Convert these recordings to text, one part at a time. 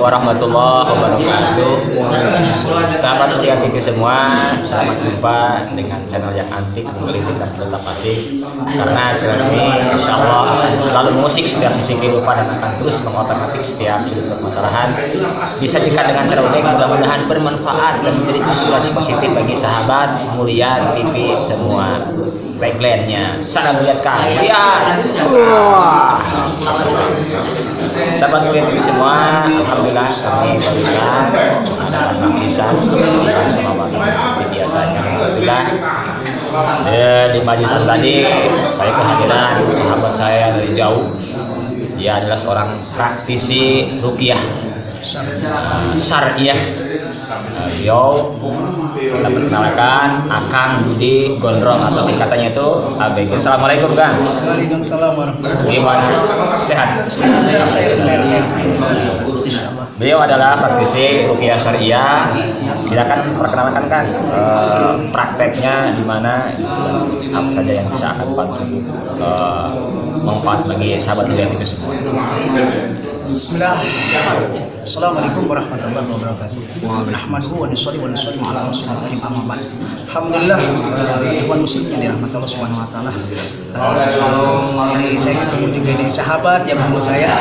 warahmatullahi wabarakatuh. Sahabat Ruqyah TV semua, selamat jumpa dengan channel yang antik, menggelitik dan tetap asik. Karena channel ini insya Allah selalu musik setiap sisi kehidupan dan akan terus mengotak-atik setiap sudut permasalahan. Disajikan dengan cara unik, mudah-mudahan bermanfaat dan menjadi inspirasi positif bagi sahabat mulia TV semua. Backlandnya, salam melihat kalian. Sahabat mulia TV semua, alhamdulillah kami barusan ada lisan sama seperti biasanya. Alhamdulillah di majlisan tadi saya kehadiran sahabat saya dari jauh. Dia adalah seorang praktisi ruqyah syariah. Beliau kita perkenalkan Akang Budi Gondrong atau singkatannya itu ABG. Assalamualaikum Kang. Waalaikumsalam warahmatullahi Gimana? Sehat? Beliau adalah praktisi ruqyah syariah. Silakan perkenalkan Kang, prakteknya di mana dan apa saja yang bisa akan bantu manfaat bagi sahabat mulia itu semua. Bismillah. Assalamualaikum warahmatullahi wabarakatuh. Nahmaduhu wa nusalli ala rasulil karim amma ba'd. Alhamdulillah, ikhwan muslim yang dirahmati Allah Subhanahu wa taala. Ini saya ketemu juga dengan sahabat yang menurut saya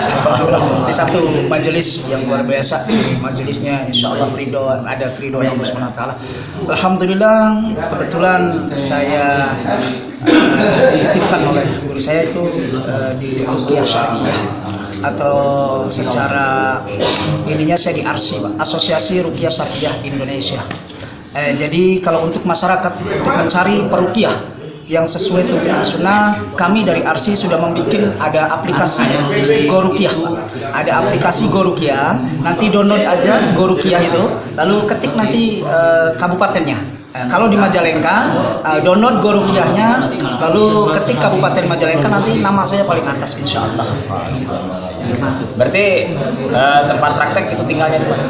di satu majelis yang luar biasa. Majelisnya insyaallah ridho, ada ridho yang Allah Subhanahu wa taala. Alhamdulillah, kebetulan saya dititipkan oleh guru saya itu di ruqyah syariah, atau secara ininya saya di ARSI, Asosiasi Ruqyah Syariah Indonesia. Jadi kalau untuk masyarakat untuk mencari peruqyah yang sesuai tuntunan sunnah, kami dari ARSI sudah membuat ada aplikasi GoRuqyah. Ada aplikasi GoRuqyah, nanti download aja GoRuqyah itu, lalu ketik nanti kabupatennya. Kalau di Majalengka, download GoRuqyahnya, lalu ketik Kabupaten Majalengka, nanti nama saya paling atas insya Allah. Berarti tempat praktek itu tinggalnya di mana?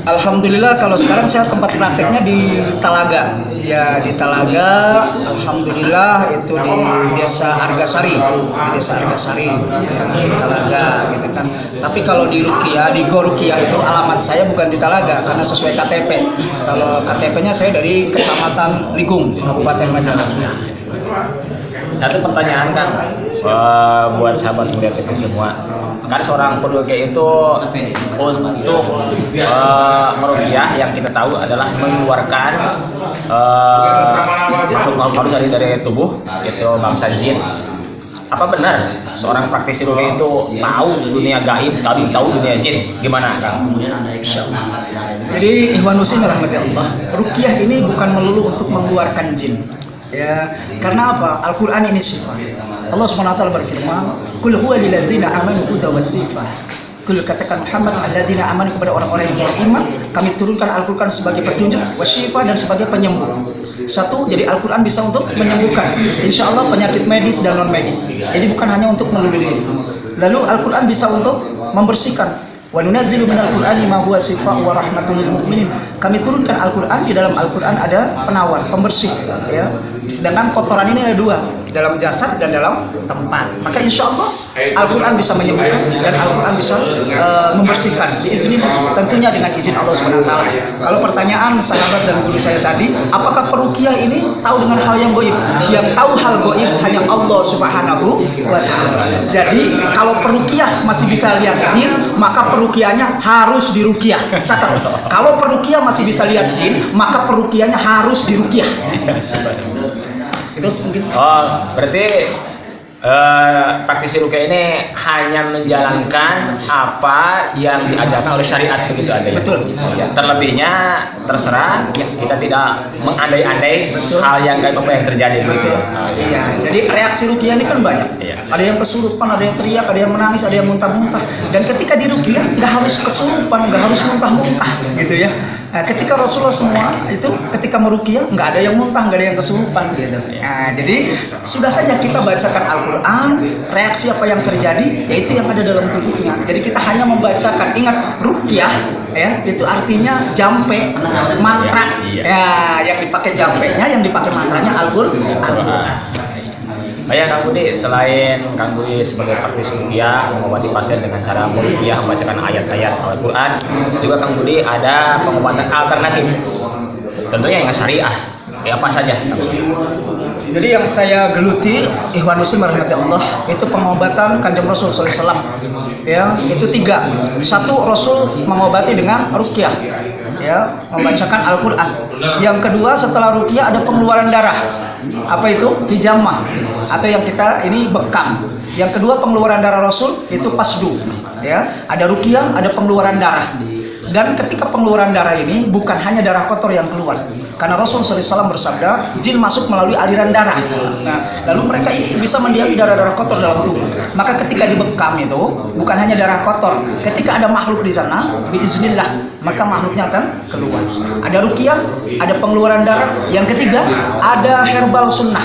Alhamdulillah kalau sekarang saya tempat prakteknya di Talaga. Ya di Talaga, alhamdulillah itu di Desa Argasari, di Talaga gitu kan. Tapi kalau di ruqyah, di GoRuqyah itu alamat saya bukan di Talaga karena sesuai KTP. Kalau KTP-nya saya dari Kecamatan Ligung, Kabupaten Majalengka. Satu pertanyaan Kang, buat sahabat mulia TV semua. Kan seorang peruqyah itu untuk meruqyah yang kita tahu adalah mengeluarkan makhluk-makhluk dari tubuh, itu bangsa jin. Apa benar seorang praktisi ruqyah itu tahu dunia gaib, tahu dunia jin? Gimana Kang? Jadi ikhwan muslim rahmati Allah, ruqyah ini bukan melulu untuk mengeluarkan jin. Ya, karena apa? Al-Quran ini sifat. Allah SWT berfirman, "Qul huwa lil ladzina amanu hudan was sifah." Qul katakan Muhammad, alladzina amanu, kepada orang-orang yang beriman, kami turunkan Al-Quran sebagai petunjuk, wasyifah, dan sebagai penyembuh. Satu, jadi Al-Quran bisa untuk menyembuhkan, insya Allah, penyakit medis dan non medis. Jadi bukan hanya untuk melulu diri. Lalu Al-Quran bisa untuk membersihkan. Wa nunazzilu minal Qur'ani ma huwa shifaa'un wa rahmatun lil mu'minin. Kami turunkan Al-Quran, di dalam Al-Quran ada penawar, pembersih, ya. Sedangkan kotoran ini ada dua, di dalam jasad dan dalam tempat. Maka insya Allah Al-Quran bisa menyembuhkan dan Al-Quran bisa membersihkan. Diizinkan tentunya dengan izin Allah SWT. Kalau pertanyaan sahabat dan guru saya tadi, apakah peruqyah ini tahu dengan hal yang gaib? Yang tahu hal gaib hanya Allah Subhanahu wa Ta'ala. Jadi kalau peruqyah masih bisa lihat jin, maka peruqyahnya harus diruqyah. Catat. Kalau peruqyah masih bisa lihat jin, maka peruqyahnya harus diruqyah. Itu mungkin. Oh, berarti praktisi ruqyah ini hanya menjalankan apa yang diajarkan oleh syariat, begitu aja ya? Betul. Ya, terlebihnya terserah, ya. Kita tidak mengandai-andai hal yang gaib apa yang terjadi. Betul. Iya, jadi reaksi ruqyah ini kan banyak. Iya. Ada yang kesurupan, ada yang teriak, ada yang menangis, ada yang muntah-muntah. Dan ketika di ruqyah nggak harus kesurupan, nggak harus muntah-muntah, gitu ya. Nah, ketika Rasulullah semua itu ketika meruqyah nggak ada yang muntah, nggak ada yang kesurupan gitu. Nah, jadi sudah saja kita bacakan Al-Quran, reaksi apa yang terjadi yaitu yang ada dalam tubuhnya. Jadi kita hanya membacakan, ingat ruqyah ya itu artinya jampe, mantra. Ya, yang dipakai jampenya, yang dipakai mantranya Al-Quran. Ya Kang Budi, selain Kang Budi sebagai praktis ruqyah mengobati pasien dengan cara meruqyah membacakan ayat-ayat Al-Quran, juga Kang Budi ada pengobatan alternatif, tentunya yang syariah. Ya apa saja? Jadi yang saya geluti, ikhwan muslim rahmati Allah, itu pengobatan Kanjeng Rasul SAW. Ya, itu 3. 1, Rasul mengobati dengan ruqyah, ya, membacakan Al-Quran. Yang kedua, setelah ruqyah ada pengeluaran darah. Apa itu? Hijamah, atau yang kita ini bekam. Yang kedua, pengeluaran darah Rasul itu pasdu. Ya, ada ruqyah, ada pengeluaran darah. Dan ketika pengeluaran darah ini bukan hanya darah kotor yang keluar, karena Rasul SAW bersabda, jin masuk melalui aliran darah. Nah, lalu mereka ini bisa mendiami darah-darah kotor dalam tubuh. Maka ketika dibekam itu bukan hanya darah kotor, ketika ada makhluk di sana, biiznillah, maka makhluknya akan keluar. Ada ruqyah, ada pengeluaran darah. Yang ketiga, ada herbal sunnah.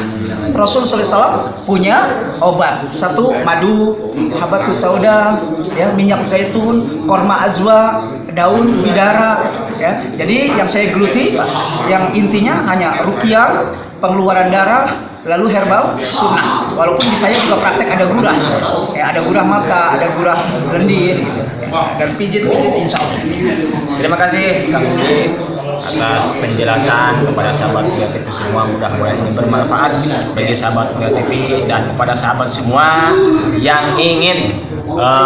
Rasul SAW punya obat. 1, madu, habatus sauda, ya, minyak zaitun, korma azwa, daun bidara, ya. Jadi yang saya geluti, yang intinya hanya ruqyah, pengeluaran darah, lalu herbal sunnah. Walaupun di saya juga praktek ada gurah, ya, ada gurah mata, ada gurah lendir, gitu. Dan pijit-pijit insya Allah. Terima kasih Kang Budi atas penjelasan kepada sahabat Mulia TV semua, mudah-mudahan ini bermanfaat bagi sahabat Mulia TV dan kepada sahabat semua yang ingin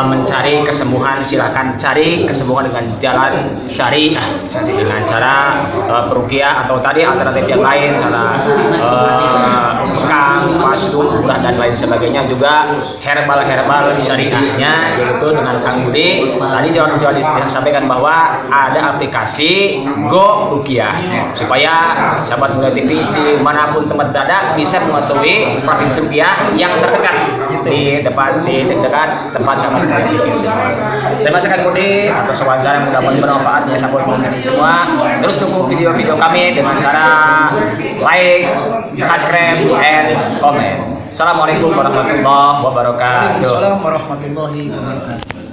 mencari kesembuhan. Silakan cari kesembuhan dengan jalan syariah, dengan cara peruqyah atau tadi alternatif yang lain, cara bekam, pasdu, gurah dan lain sebagainya, juga herbal syariahnya, yaitu dengan Kang Budi tadi jawab disampaikan bahwa ada aplikasi Go Ruqyah, supaya sahabat Mulia TV dimanapun tempat berada bisa mengetahui praktis ruqyah yang terdekat di dekat tempat sahabat Mulia TV semua. Terima kasih Kang Budi atas wawancara yang mudah-mudahan bermanfaat bagi sahabat Mulia TV semua. Terus tunggu video-video kami dengan cara like, subscribe, and comment. Assalamualaikum warahmatullahi wabarakatuh. Waalaikumsalam warahmatullahi wabarakatuh.